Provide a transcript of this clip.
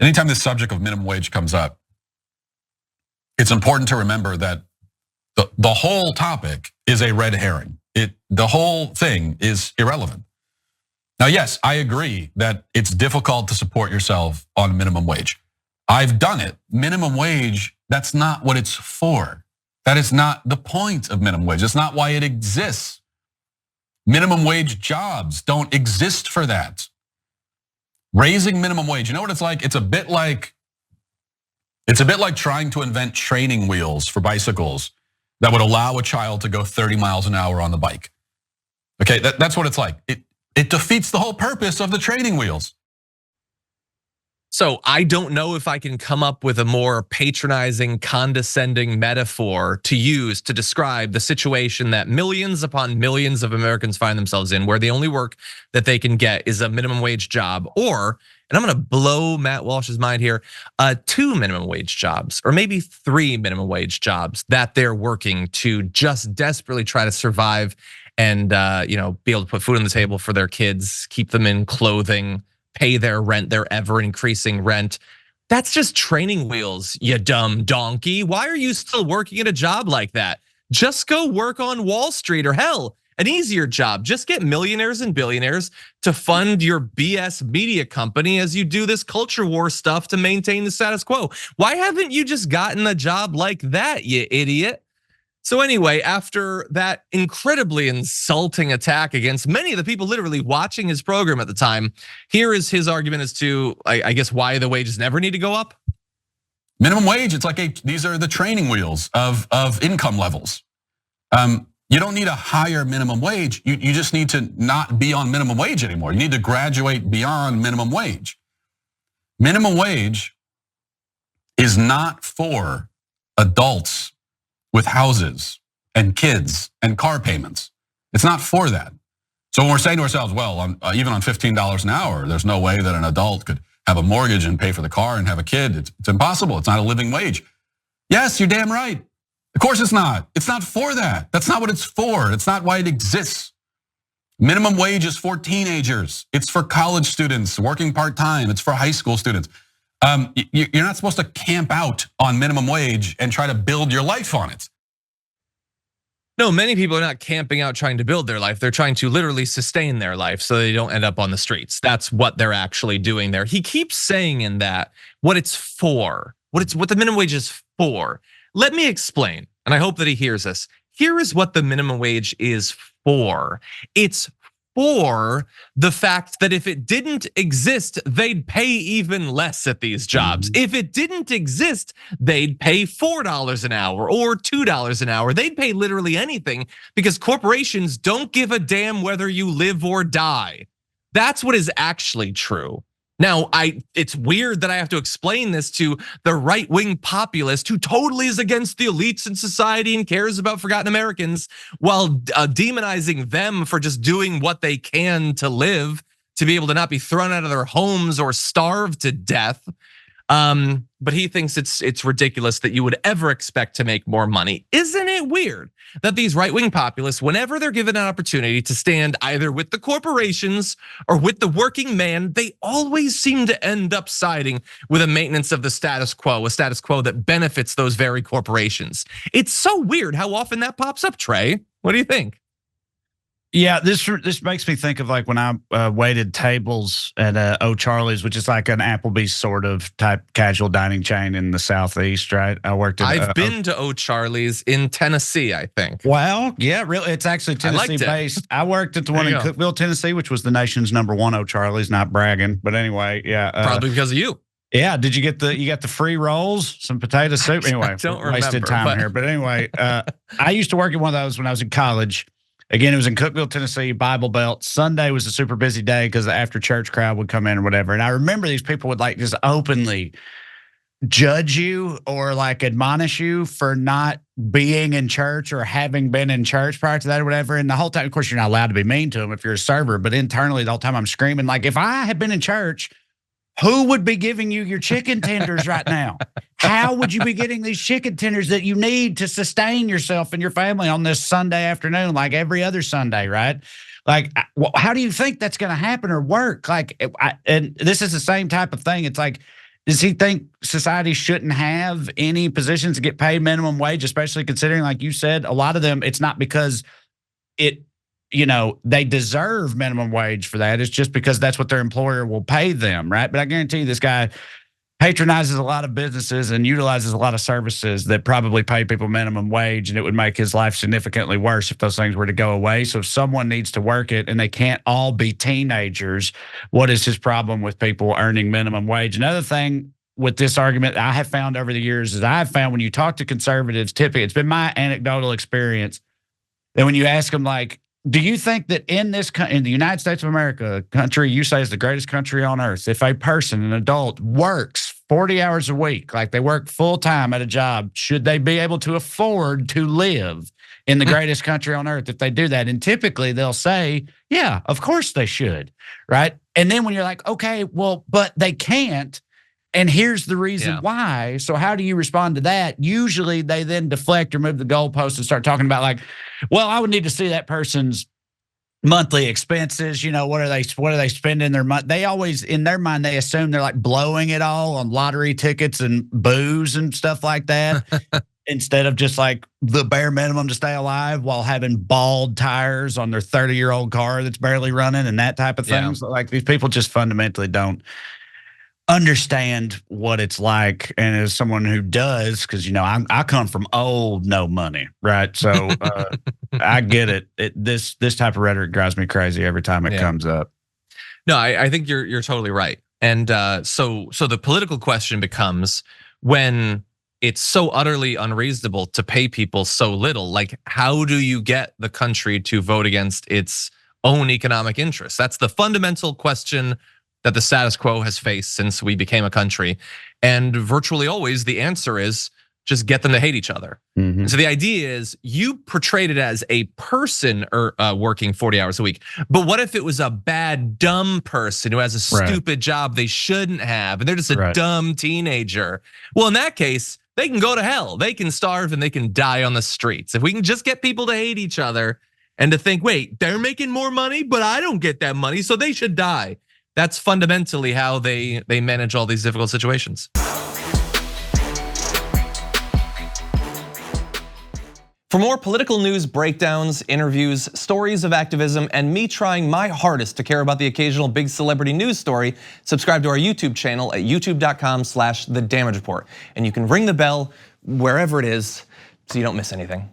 anytime this subject of minimum wage comes up, it's important to remember that the whole topic is a red herring. The whole thing is irrelevant. Now, yes, I agree that it's difficult to support yourself on minimum wage. I've done it. Minimum wage, that's not what it's for. That is not the point of minimum wage. It's not why it exists. Minimum wage jobs don't exist for that. Raising minimum wage, you know what it's like? It's a bit like trying to invent training wheels for bicycles that would allow a child to go 30 miles an hour on the bike. Okay, that's what it's like. It defeats the whole purpose of the training wheels. So I don't know if I can come up with a more patronizing, condescending metaphor to use to describe the situation that millions upon millions of Americans find themselves in, where the only work that they can get is a minimum wage job, or, and I'm gonna blow Matt Walsh's mind here, 2 minimum wage jobs, or maybe 3 minimum wage jobs that they're working to just desperately try to survive and be able to put food on the table for their kids, keep them in clothing, pay their rent, their ever increasing rent. That's just training wheels, you dumb donkey. Why are you still working at a job like that? Just go work on Wall Street, or hell, an easier job. Just get millionaires and billionaires to fund your BS media company as you do this culture war stuff to maintain the status quo. Why haven't you just gotten a job like that, you idiot? So anyway, after that incredibly insulting attack against many of the people literally watching his program at the time, here is his argument as to, I guess, why the wages never need to go up. Minimum wage, it's like these are the training wheels of income levels. You don't need a higher minimum wage. You just need to not be on minimum wage anymore. You need to graduate beyond minimum wage. Minimum wage is not for adults with houses and kids and car payments. It's not for that. So when we're saying to ourselves, well, even on $15 an hour, there's no way that an adult could have a mortgage and pay for the car and have a kid. It's impossible. It's not a living wage. Yes, you're damn right. Of course it's not. It's not for that. That's not what it's for. It's not why it exists. Minimum wage is for teenagers. It's for college students working part-time. It's for high school students. You're not supposed to camp out on minimum wage and try to build your life on it. No, many people are not camping out trying to build their life. They're trying to literally sustain their life so they don't end up on the streets. That's what they're actually doing there. He keeps saying in that what it's for, what the minimum wage is for. Let me explain, and I hope that he hears this. Here is what the minimum wage is for. It's for the fact that if it didn't exist, they'd pay even less at these jobs. If it didn't exist, they'd pay $4 an hour or $2 an hour. They'd pay literally anything because corporations don't give a damn whether you live or die. That's what is actually true. Now, it's weird that I have to explain this to the right-wing populist who totally is against the elites in society and cares about forgotten Americans, while demonizing them for just doing what they can to live, to be able to not be thrown out of their homes or starve to death. But he thinks it's ridiculous that you would ever expect to make more money. Isn't it weird that these right-wing populists, whenever they're given an opportunity to stand either with the corporations or with the working man, they always seem to end up siding with a maintenance of the status quo, a status quo that benefits those very corporations. It's so weird how often that pops up, Trae. What do you think? Yeah, this makes me think of like when I waited tables at O'Charlie's, which is like an Applebee's sort of type casual dining chain in the Southeast, right? I worked at I've been to O'Charlie's in Tennessee, I think. Well, yeah, really, it's actually Tennessee based. I worked at the one in Cookeville, Tennessee, which was the nation's #1 O'Charlie's, not bragging, but anyway, yeah. Probably because of you. Yeah, did you get the free rolls, some potato soup? Anyway, wasted time here, but anyway, I used to work at one of those when I was in college. Again, it was in Cookeville, Tennessee, Bible Belt. Sunday was a super busy day because the after church crowd would come in or whatever. And I remember these people would like just openly judge you or like admonish you for not being in church or having been in church prior to that or whatever. And the whole time, of course, you're not allowed to be mean to them if you're a server, but internally the whole time I'm screaming, like, if I had been in church, who would be giving you your chicken tenders right now? How would you be getting these chicken tenders that you need to sustain yourself and your family on this Sunday afternoon, like every other Sunday, right? Like, how do you think that's going to happen or work? Like, and this is the same type of thing. It's like, Does he think society shouldn't have any positions to get paid minimum wage, especially considering, like you said, a lot of them, it's not because they deserve minimum wage for that. It's just because that's what their employer will pay them, right? But I guarantee you this guy patronizes a lot of businesses and utilizes a lot of services that probably pay people minimum wage, and it would make his life significantly worse if those things were to go away. So if someone needs to work it, and they can't all be teenagers, what is his problem with people earning minimum wage? Another thing with this argument I have found over the years is I have found when you talk to conservatives, typically, it's been my anecdotal experience, that when you ask them, like, do you think that in the United States of America, a country you say is the greatest country on earth, if a person, an adult, works 40 hours a week, like they work full time at a job, should they be able to afford to live in the greatest country on earth if they do that? And typically they'll say, yeah, of course they should, right? And then when you're like, okay, well, but they can't, and here's the reason why. So how do you respond to that? Usually they then deflect or move the goalpost and start talking about, like, well, I would need to see that person's monthly expenses. What are they spending their month? They always, in their mind, they assume they're like blowing it all on lottery tickets and booze and stuff like that. Instead of just like the bare minimum to stay alive while having bald tires on their 30-year-old car that's barely running and that type of thing. Yeah. So like these people just fundamentally don't understand what it's like. And as someone who does, because I come from old no money, right? So I get it. This type of rhetoric drives me crazy every time it comes up. No, I think you're totally right. And so the political question becomes, when it's so utterly unreasonable to pay people so little, like, how do you get the country to vote against its own economic interests? That's the fundamental question that the status quo has faced since we became a country. And virtually always the answer is just get them to hate each other. Mm-hmm. So the idea is you portrayed it as a person working 40 hours a week. But what if it was a bad, dumb person who has a stupid job they shouldn't have, and they're just a dumb teenager? Well, in that case, they can go to hell. They can starve and they can die on the streets. If we can just get people to hate each other and to think, wait, they're making more money, but I don't get that money, so they should die. That's fundamentally how they manage all these difficult situations. For more political news breakdowns, interviews, stories of activism, and me trying my hardest to care about the occasional big celebrity news story, subscribe to our YouTube channel at youtube.com/The Damage Report. And you can ring the bell wherever it is so you don't miss anything.